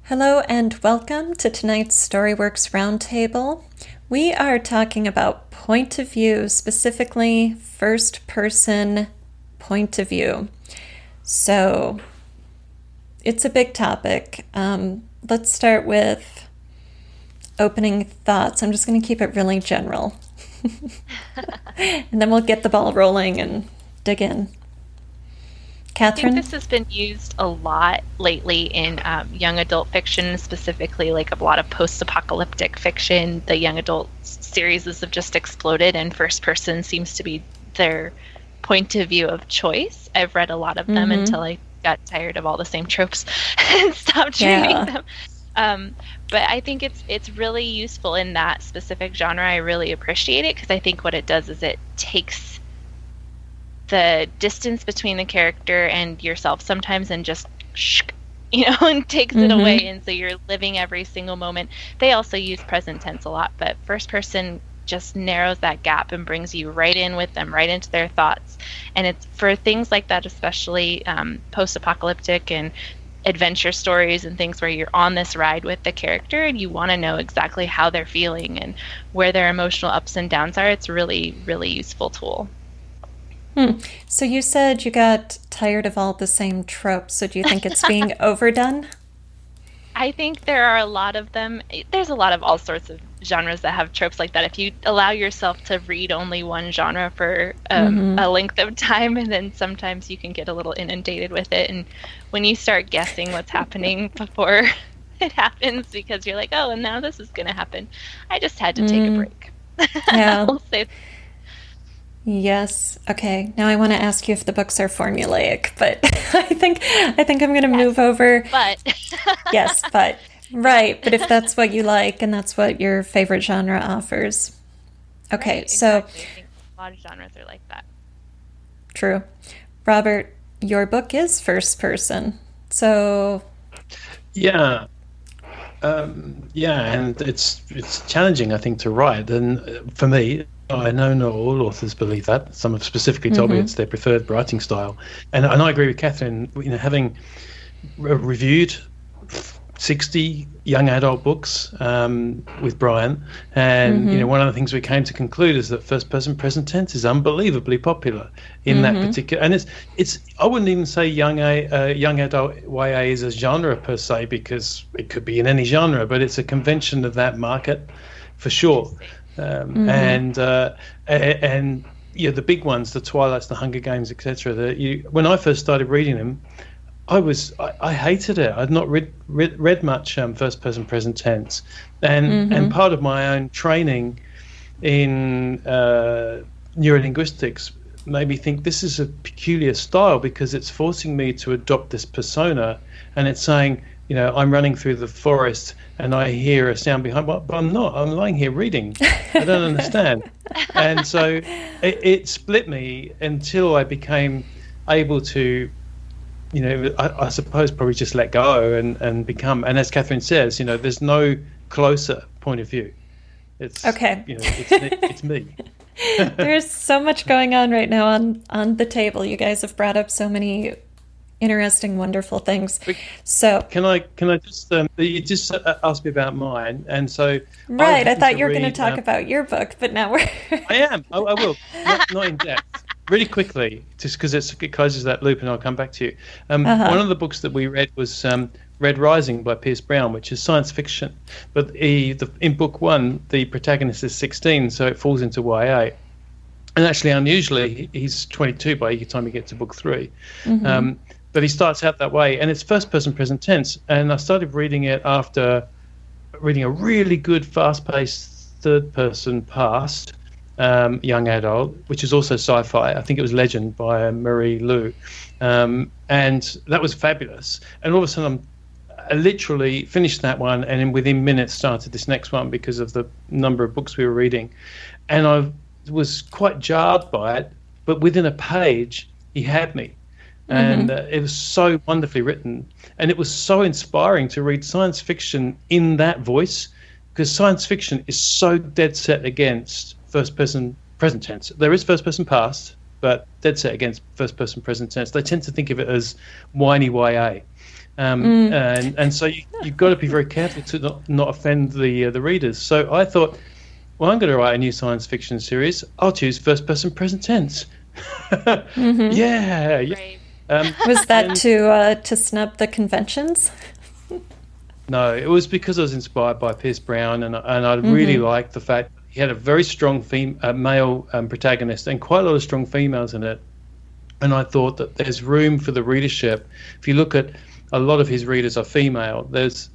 Hello and welcome to tonight's Storyworks Roundtable. We are talking about point of view, specifically first person point of view. So it's a big topic. Let's start with opening thoughts. I'm just going to keep it really general. And then we'll get the ball rolling and dig in. Kathryn? I think this has been used a lot lately in young adult fiction, specifically like a lot of post-apocalyptic fiction. The young adult series have just exploded, and first person seems to be their point of view of choice. I've read a lot of them until I got tired of all the same tropes and stopped reading them. But I think it's really useful in that specific genre. I really appreciate it because I think what it does is it takes the distance between the character and yourself sometimes and just and takes it away, and so you're living every single moment. They also use present tense a lot, but first person just narrows that gap and brings you right in with them, right into their thoughts. And it's for things like that, especially post-apocalyptic and adventure stories and things where you're on this ride with the character and you want to know exactly how they're feeling and where their emotional ups and downs are. It's really, really useful tool. So you said you got tired of all the same tropes. So do you think it's being overdone? I think there are a lot of them. There's a lot of all sorts of genres that have tropes like that. If you allow yourself to read only one genre for a length of time, and then sometimes you can get a little inundated with it. And when you start guessing what's happening before it happens, because you're like, oh, and now this is going to happen. I just had to take a break. Yeah. I'll say. Yes. Okay. Now I want to ask you if the books are formulaic, but I think I'm going to move over. But yes, but right. But if that's what you like and that's what your favorite genre offers. Okay. Right, so exactly. I think a lot of genres are like that. True. Robert, your book is first person. So yeah, and it's challenging, I think, to write. And for me, I know not all authors believe that. Some have specifically told me it's their preferred writing style, and I agree with Kathryn. Having reviewed 60 young adult books with Brian, and one of the things we came to conclude is that first person present tense is unbelievably popular in that particular. And it's I wouldn't even say young adult YA is a genre per se, because it could be in any genre, but it's a convention of that market for sure. And the big ones, the Twilights, the Hunger Games, etc. When I first started reading them, I hated it. I'd not read much first person present tense, and part of my own training in neurolinguistics made me think this is a peculiar style, because it's forcing me to adopt this persona, and it's saying, I'm running through the forest and I hear a sound behind, but I'm not. I'm lying here reading. I don't understand. And so it split me until I became able to, I suppose probably just let go and become, and as Kathryn says, there's no closer point of view. It's okay. It's me. There's so much going on right now on the table. You guys have brought up so many interesting, wonderful things. So can I just you just asked me about mine, and so right, I thought you were going to talk about your book, but now we're I am. I will, not in depth, really quickly, just because it closes that loop, and I'll come back to you. One of the books that we read was Red Rising by Pierce Brown, which is science fiction, but in book one the protagonist is 16, so it falls into YA. And actually, unusually, he's 22 by the time you get to book 3. But he starts out that way, and it's first-person present tense. And I started reading it after reading a really good, fast-paced third-person past young adult, which is also sci-fi. I think it was Legend by Marie Lu. And that was fabulous. And all of a sudden, I literally finished that one, and then within minutes started this next one because of the number of books we were reading. And I was quite jarred by it, but within a page, he had me. And it was so wonderfully written, and it was so inspiring to read science fiction in that voice, because science fiction is so dead set against first person present tense. There is first person past, but dead set against first person present tense. They tend to think of it as whiny YA. And so you've got to be very careful to not offend the readers. So I thought, well, I'm going to write a new science fiction series. I'll choose first person present tense. Yeah. Right. Was that to snub the conventions? No, it was because I was inspired by Pierce Brown, and I really liked the fact that he had a very strong male protagonist and quite a lot of strong females in it. And I thought that there's room for the readership. If you look at a lot of his readers are female, there's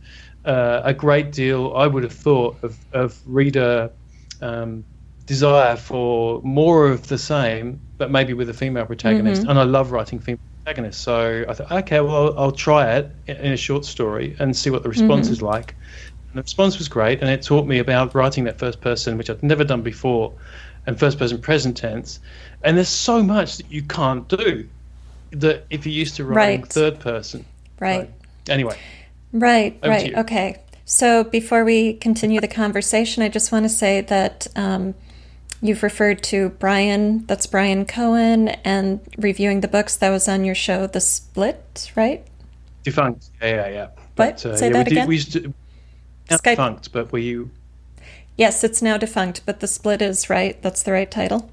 a great deal, I would have thought, of reader desire for more of the same, but maybe with a female protagonist. And I love writing female protagonists. So I thought, okay, well, I'll try it in a short story and see what the response is like. And the response was great, and it taught me about writing that first person, which I'd never done before, and first person present tense. And there's so much that you can't do that if you're used to writing third person. Right. Anyway. Right. Okay. So before we continue the conversation, I just want to say that you've referred to Brian, that's Brian Cohen, and reviewing the books that was on your show, The Split, right? Defunct. Yeah. What? Say that again? We used to, defunct, but were you... Yes, it's now defunct, but The Split is right. That's the right title.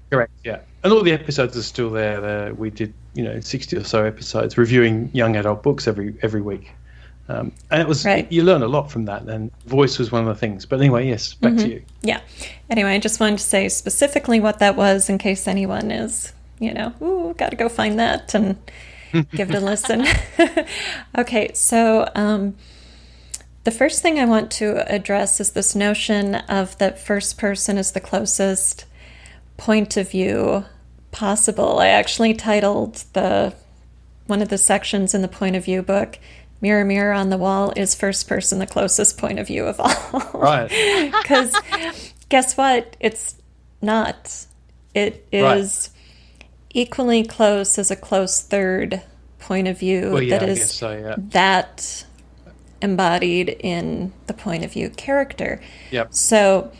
Correct, yeah. And all the episodes are still there. We did, 60 or so episodes reviewing young adult books every week. And it was you learn a lot from that, and voice was one of the things. But anyway, yes, back to you. Yeah. Anyway, I just wanted to say specifically what that was in case anyone is, got to go find that and give it a listen. Okay, so the first thing I want to address is this notion of that first person is the closest point of view possible. I actually titled one of the sections in the point of view book, Mirror, Mirror on the Wall, is first person the closest point of view of all. Right. Because guess what? It's not. It is equally close as a close third point of view that embodied in the point of view character. Yep. So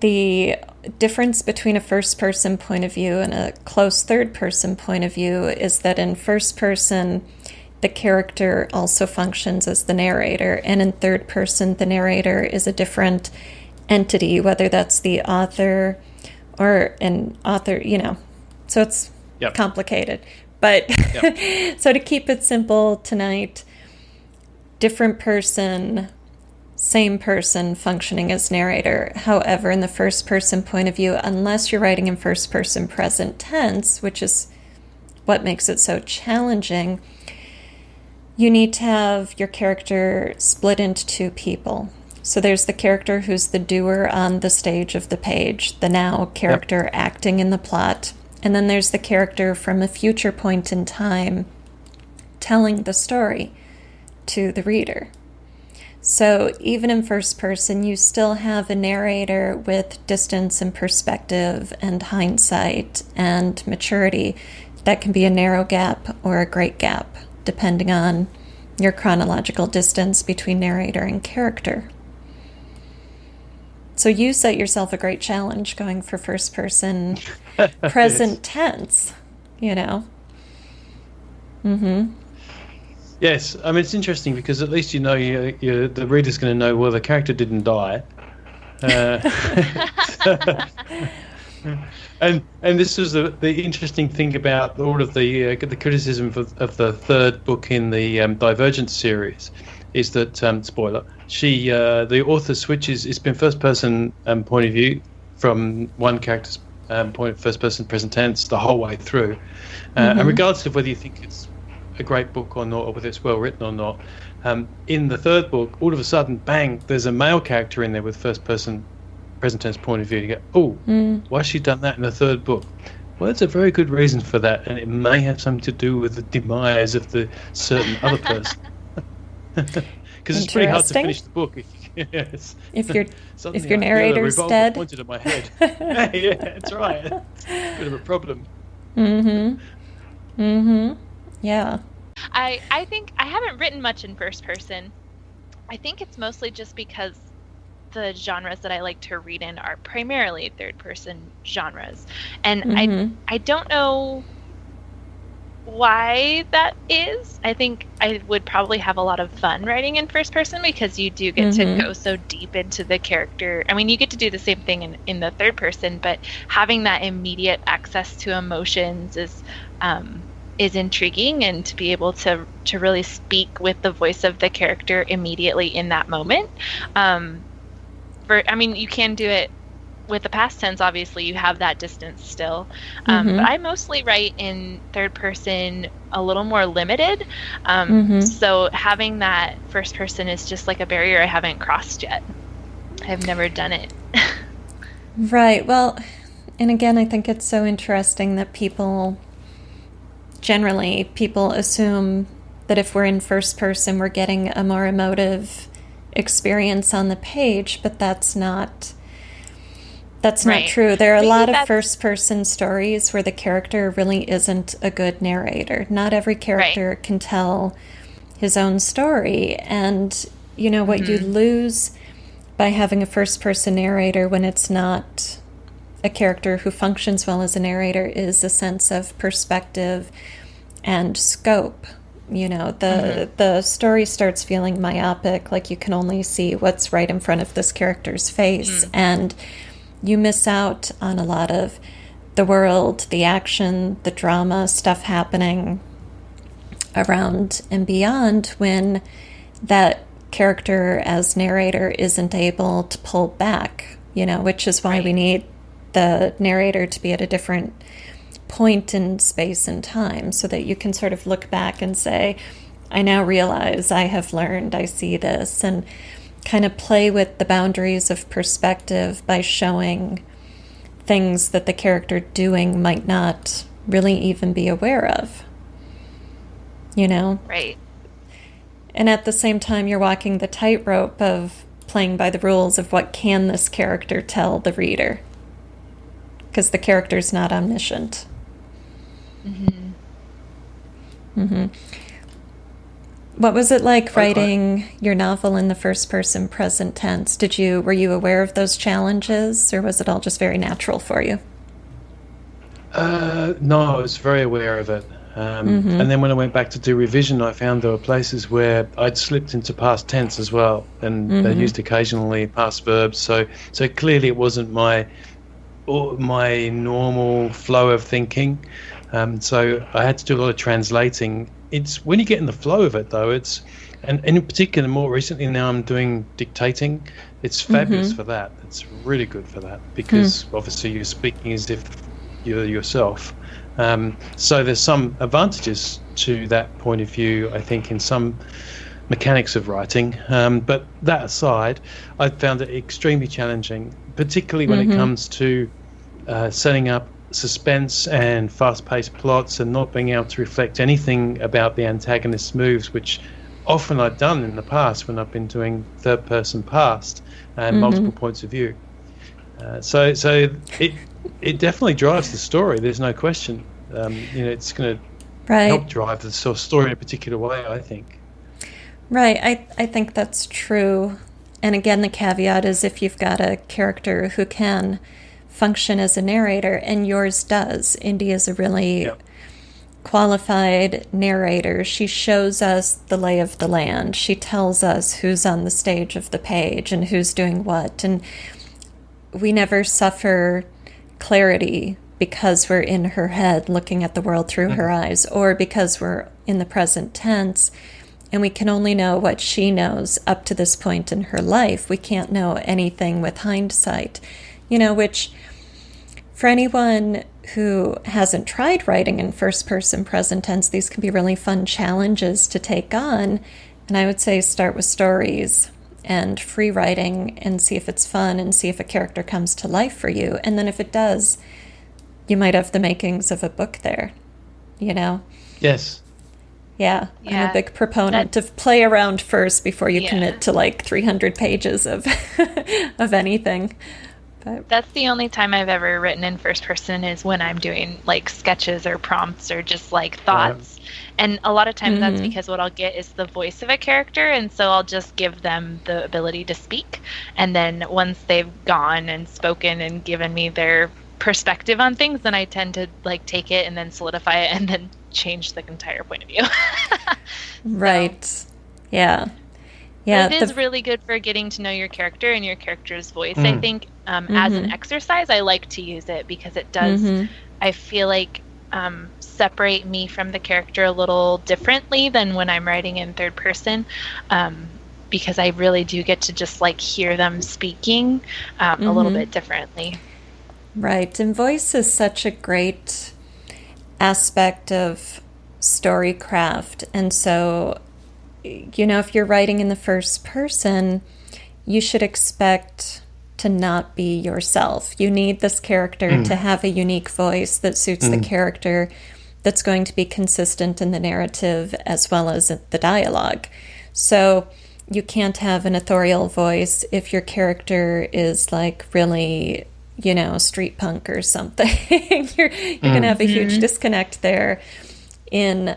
the difference between a first person point of view and a close third person point of view is that in first person, the character also functions as the narrator, and in third person, the narrator is a different entity, whether that's the author or an author, so it's complicated. But so to keep it simple tonight, different person, same person functioning as narrator. However, in the first person point of view, unless you're writing in first person present tense, which is what makes it so challenging, you need to have your character split into two people. So there's the character who's the doer on the stage of the page, the now character acting in the plot. And then there's the character from a future point in time telling the story to the reader. So even in first person, you still have a narrator with distance and perspective and hindsight and maturity. That can be a narrow gap or a great gap, depending on your chronological distance between narrator and character. So you set yourself a great challenge going for first person present tense, Yes, I mean, it's interesting because at least the reader's going to know, well, the character didn't die. And this was the interesting thing about all of the criticism of the third book in the Divergent series is that, spoiler, the author switches, it's been first person point of view from one character's first person present tense the whole way through. And regardless of whether you think it's a great book or not, or whether it's well written or not, in the third book, all of a sudden, bang, there's a male character in there with first person present tense point of view. You go, why has she done that in the third book? Well, there's a very good reason for that, and it may have something to do with the demise of the certain other person. Because it's pretty hard to finish the book if your narrator's dead. Pointed at my head. Yeah, that's right. It's a bit of a problem. Yeah. I think I haven't written much in first person. I think it's mostly just because the genres that I like to read in are primarily third person genres. And I don't know why that is. I think I would probably have a lot of fun writing in first person because you do get to go so deep into the character. I mean, you get to do the same thing in the third person, but having that immediate access to emotions is intriguing, and to be able to really speak with the voice of the character immediately in that moment. You can do it with the past tense, obviously you have that distance still. But I mostly write in third person a little more limited. So having that first person is just like a barrier I haven't crossed yet. I've never done it. Right. Well, and again, I think it's so interesting that people assume that if we're in first person, we're getting a more emotive experience on the page, but that's not true. There are a lot of first-person stories where the character really isn't a good narrator. Not every character can tell his own story. And, what you lose by having a first-person narrator when it's not a character who functions well as a narrator is a sense of perspective and scope. The story starts feeling myopic, like you can only see what's right in front of this character's face. And you miss out on a lot of the world, the action, the drama, stuff happening around and beyond when that character as narrator isn't able to pull back, which is why we need the narrator to be at a different point in space and time so that you can sort of look back and say, I now realize I have learned, I see this, and kind of play with the boundaries of perspective by showing things that the character doing might not really even be aware of. Right. And at the same time, you're walking the tightrope of playing by the rules of what can this character tell the reader, because the character's not omniscient. What was it like writing your novel in the first person present tense? Were you aware of those challenges, or was it all just very natural for you? No, I was very aware of it. And then when I went back to do revision, I found there were places where I'd slipped into past tense as well, and they used occasionally past verbs. So clearly it wasn't my normal flow of thinking. So I had to do a lot of translating. It's when you get in the flow of it, though. And in particular, more recently now, I'm doing dictating. It's fabulous for that. It's really good for that because obviously you're speaking as if you're yourself. So there's some advantages to that point of view, I think, in some mechanics of writing. But that aside, I found it extremely challenging, particularly when it comes to setting up suspense and fast-paced plots and not being able to reflect anything about the antagonist's moves, which often I've done in the past when I've been doing third-person past and multiple points of view. So it definitely drives the story. There's no question. It's going to help drive the story in a particular way, I think. Right. I think that's true. And again, the caveat is if you've got a character who can function as a narrator, and yours does. Indy is a really qualified narrator. She shows us the lay of the land. She tells us who's on the stage of the page and who's doing what. And we never suffer clarity because we're in her head looking at the world through her eyes, or because we're in the present tense and we can only know what she knows up to this point in her life. We can't know anything with hindsight, which for anyone who hasn't tried writing in first-person present tense, these can be really fun challenges to take on. And I would say start with stories and free writing and see if it's fun and see if a character comes to life for you. And then if it does, you might have the makings of a book there, Yes. Yeah, I'm a big proponent of play around first before you commit to like 300 pages of of anything. That's the only time I've ever written in first person is when I'm doing like sketches or prompts or just like thoughts. Right. And a lot of times that's because what I'll get is the voice of a character, and so I'll just give them the ability to speak. And then once they've gone and spoken and given me their perspective on things, then I tend to like take it and then solidify it and then change the entire point of view. Right. So, yeah. Yeah, it is really good for getting to know your character and your character's voice. I think as an exercise, I like to use it because it does, I feel like, separate me from the character a little differently than when I'm writing in third person, because I really do get to just like hear them speaking a little bit differently. Right. And voice is such a great aspect of storycraft. And so, you know, if you're writing in the first person, you should expect to not be yourself. You need this character to have a unique voice that suits the character, that's going to be consistent in the narrative as well as the dialogue. So you can't have an authorial voice if your character is like really, you know, street punk or something. you're going to have a huge disconnect there in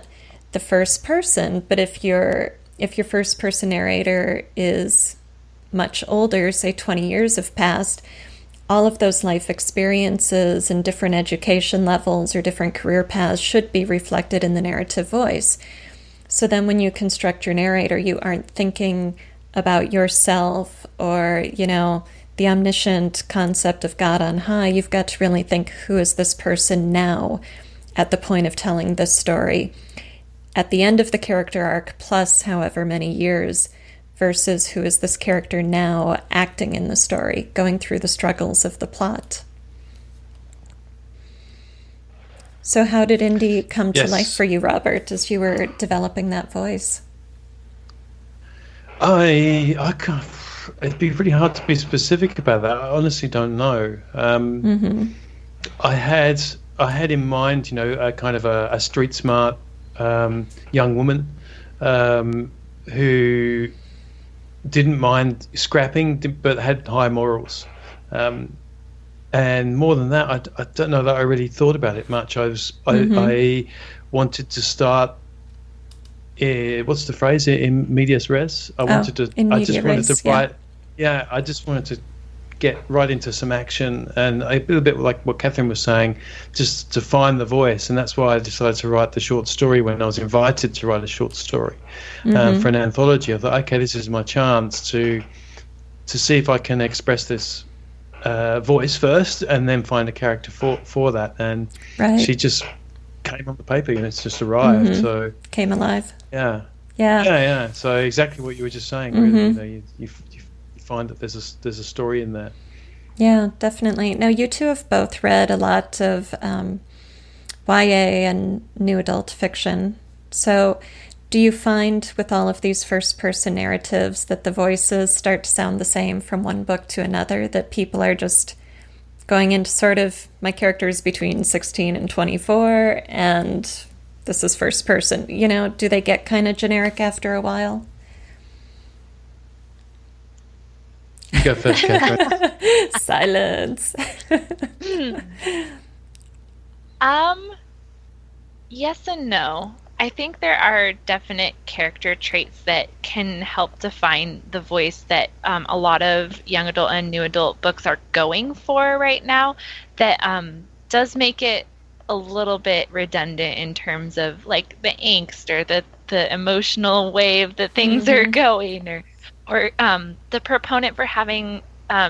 the first person. But if your first person narrator is much older, say 20 years have passed, all of those life experiences and different education levels or different career paths should be reflected in the narrative voice. So then when you construct your narrator, you aren't thinking about yourself or, you know, the omniscient concept of God on high. You've got to really think, who is this person now at the point of telling this story? At the end of the character arc, plus however many years, versus who is this character now acting in the story, going through the struggles of the plot. So how did Indy come to life for you, Robert, as you were developing that voice? I can't, it'd be pretty hard to be specific about that. I honestly don't know. I had in mind, you know, a kind of a street smart young woman who didn't mind scrapping, but had high morals. And more than that, I don't know that I really thought about it much. I wanted to start. What's the phrase? In medias res. I just wanted to write. Yeah, I just wanted to get right into some action, and a little bit like what Kathryn was saying, just to find the voice. And that's why I decided to write the short story when I was invited to write a short story for an anthology. I thought, okay, this is my chance to see if I can express this voice first, and then find a character for that. And she just came on the paper, and it's just arrived. So came alive. Yeah. So exactly what you were just saying. Really, you know, you find that there's a story in there. Yeah, definitely. Now, you two have both read a lot of YA and new adult fiction. So do you find with all of these first-person narratives that the voices start to sound the same from one book to another, that people are just going into sort of, my character is between 16 and 24, and this is first person? You know, do they get kind of generic after a while? You go first, Kathryn. Silence. Yes and no. I think there are definite character traits that can help define the voice that a lot of young adult and new adult books are going for right now, that does make it a little bit redundant in terms of like the angst or the emotional wave that things are going, or the proponent for having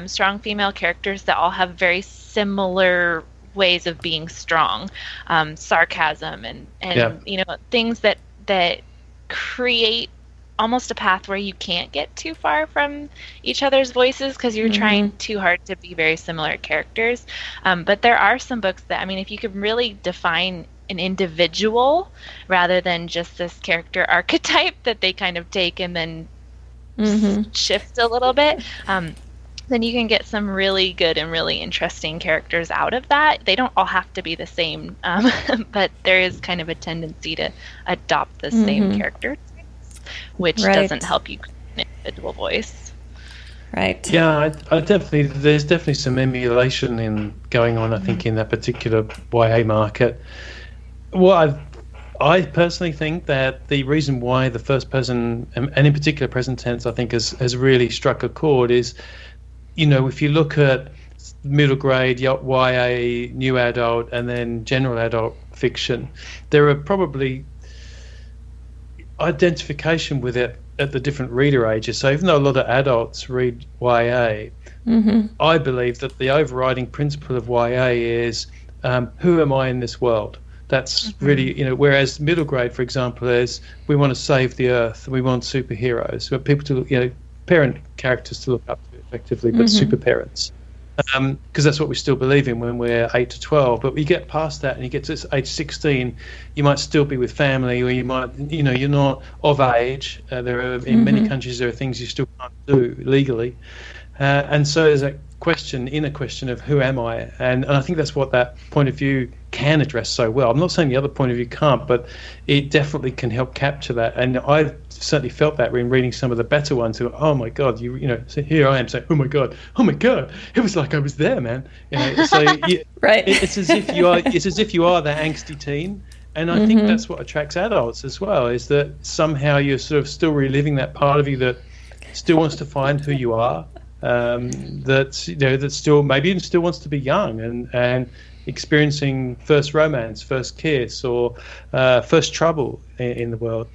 strong female characters that all have very similar ways of being strong, sarcasm and you know, things that create almost a path where you can't get too far from each other's voices because you're trying too hard to be very similar characters. But there are some books that, I mean, if you could really define an individual rather than just this character archetype that they kind of take and then shift a little bit, then you can get some really good and really interesting characters out of that. They don't all have to be the same, but there is kind of a tendency to adopt the same character traits, which doesn't help you create an individual voice. Right. Yeah, there's definitely some emulation going on, I think, in that particular YA market. Well, I personally think that the reason why the first person, and in particular present tense, I think has really struck a chord is, if you look at middle grade, YA, new adult, and then general adult fiction, there are probably identification with it at the different reader ages. So even though a lot of adults read YA, I believe that the overriding principle of YA is, who am I in this world? That's really, whereas middle grade, for example, is we want to save the earth, we want superheroes, we want people to, parent characters to look up to effectively, but super parents. Because that's what we still believe in when we're 8 to 12. But you get past that and you get to age 16, you might still be with family, or you might, you're not of age. There are, in many countries, there are things you still can't do legally. And so there's a inner question of who am I? And I think that's what that point of view can address so well. I'm not saying the other point of view can't, but it definitely can help capture that. And I've certainly felt that when reading some of the better ones. Who, oh my God, so here I am saying, oh my God, it was like I was there, man. So right. It's as if you are. It's as if you are that angsty teen. And I think that's what attracts adults as well, is that somehow you're sort of still reliving that part of you that still wants to find who you are. That still maybe even still wants to be young and experiencing first romance, first kiss, or first trouble in the world.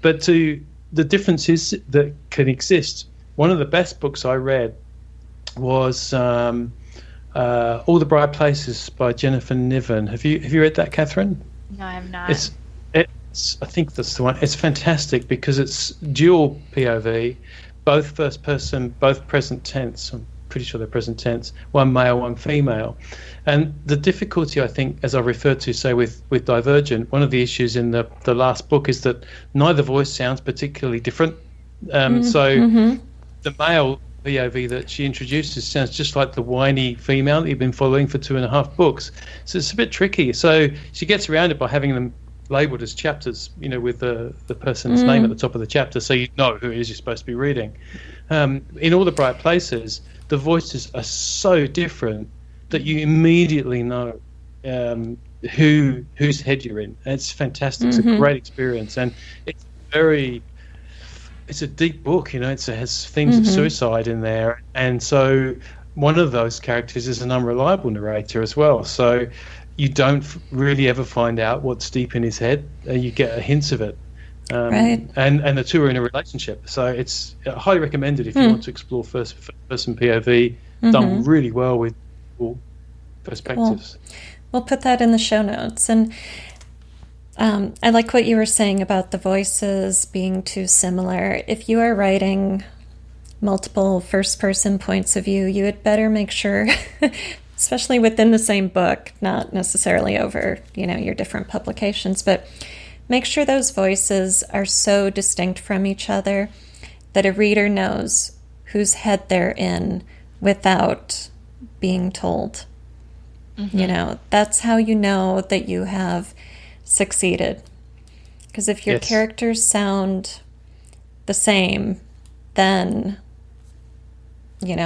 But the differences that can exist. One of the best books I read was All the Bright Places by Jennifer Niven. Have you read that, Kathryn? No, I have not. I think that's the one. It's fantastic because it's dual POV. Both first person, both present tense. I'm pretty sure they're present tense. One male, one female. And the difficulty, I think, as I referred to, say, with Divergent, one of the issues in the last book is that neither voice sounds particularly different. So the male POV that she introduces sounds just like the whiny female that you've been following for 2.5 books. So it's a bit tricky. So she gets around it by having them labelled as chapters, with the person's name at the top of the chapter, so you know who it is you're supposed to be reading. In All the Bright Places, the voices are so different that you immediately know whose head you're in. And it's fantastic. It's a great experience, and it's a deep book. It has themes of suicide in there, and so one of those characters is an unreliable narrator as well. So you don't really ever find out what's deep in his head. You get hints of it. Right. And the two are in a relationship. So it's highly recommended if you want to explore first-person POV, done really well with all perspectives. Cool. We'll put that in the show notes. And I like what you were saying about the voices being too similar. If you are writing multiple first-person points of view, you had better make sure... especially within the same book, not necessarily over, your different publications, but make sure those voices are so distinct from each other that a reader knows whose head they're in without being told. That's how you know that you have succeeded. Because if your characters sound the same, then...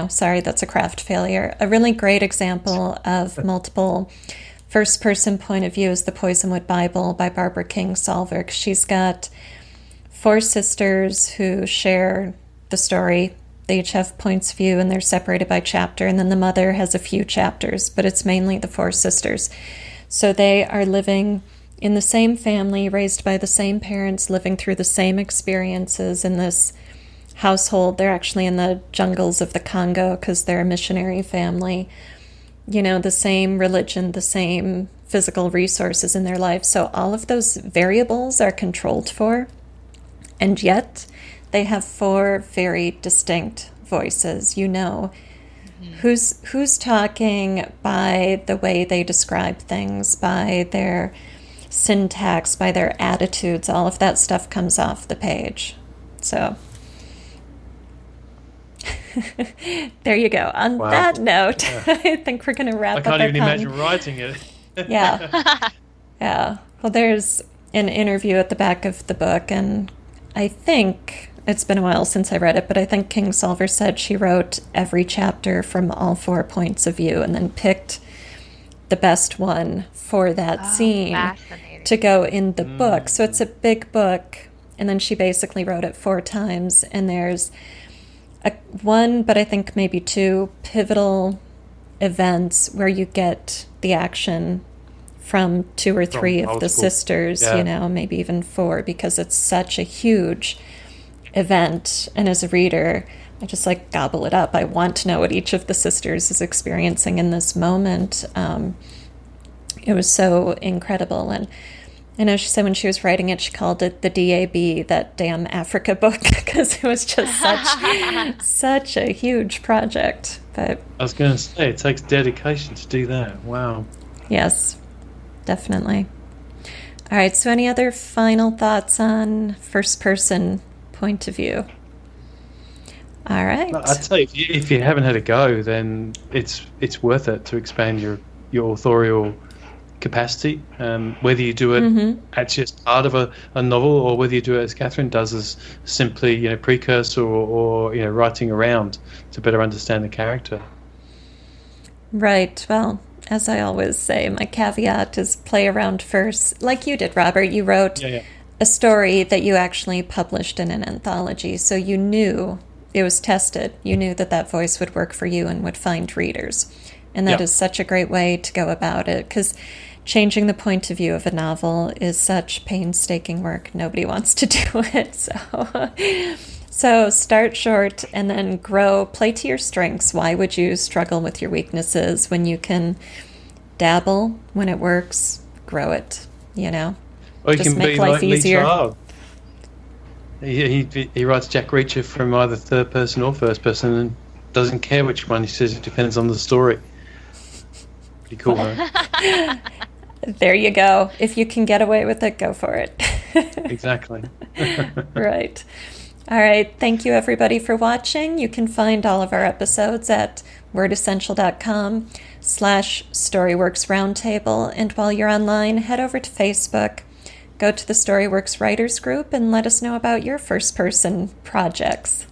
sorry, that's a craft failure. A really great example of multiple first-person point of view is The Poisonwood Bible by Barbara Kingsolver. She's got 4 sisters who share the story. They each have points of view, and they're separated by chapter, and then the mother has a few chapters, but it's mainly the 4 sisters. So they are living in the same family, raised by the same parents, living through the same experiences in this household. They're actually in the jungles of the Congo because they're a missionary family. The same religion, the same physical resources in their life. So all of those variables are controlled for, and yet they have 4 very distinct voices. Who's talking by the way they describe things, by their syntax, by their attitudes. All of that stuff comes off the page. So there you go. On that note, I think we're going to wrap up. I can't even imagine writing it. Yeah. Well, there's an interview at the back of the book, and I think it's been a while since I read it, but I think Kingsolver said she wrote every chapter from all 4 points of view and then picked the best one for that scene to go in the book. So it's a big book, and then she basically wrote it 4 times, and there's one, but I think maybe 2 pivotal events where you get the action from 2 or 3 of the sisters, maybe even 4, because it's such a huge event. And as a reader, I just gobble it up. I want to know what each of the sisters is experiencing in this moment. It was so incredible. And I know she said when she was writing it, she called it the DAB, that damn Africa book, because it was just such a huge project. But I was going to say, it takes dedication to do that. Wow. Yes, definitely. All right, so any other final thoughts on first-person point of view? All right. I'd say if you haven't had a go, then it's worth it to expand your authorial capacity. Whether you do it actually as part of a novel, or whether you do it as Kathryn does, as simply precursor or writing around to better understand the character. Right. Well, as I always say, my caveat is play around first, like you did, Robert. You wrote a story that you actually published in an anthology, so you knew it was tested. You knew that voice would work for you and would find readers. And that is such a great way to go about it, because changing the point of view of a novel is such painstaking work. Nobody wants to do it. So start short and then grow. Play to your strengths. Why would you struggle with your weaknesses when you can dabble? When it works, grow it, Or you just can make be life like easier. Lee Child. He writes Jack Reacher from either third person or first person and doesn't care which one. He says it depends on the story. Pretty cool, huh? There you go. If you can get away with it, go for it. Exactly. Right. All right. Thank you, everybody, for watching. You can find all of our episodes at wordessential.com/Storyworks Roundtable. And while you're online, head over to Facebook, go to the Storyworks Writers Group, and let us know about your first-person projects.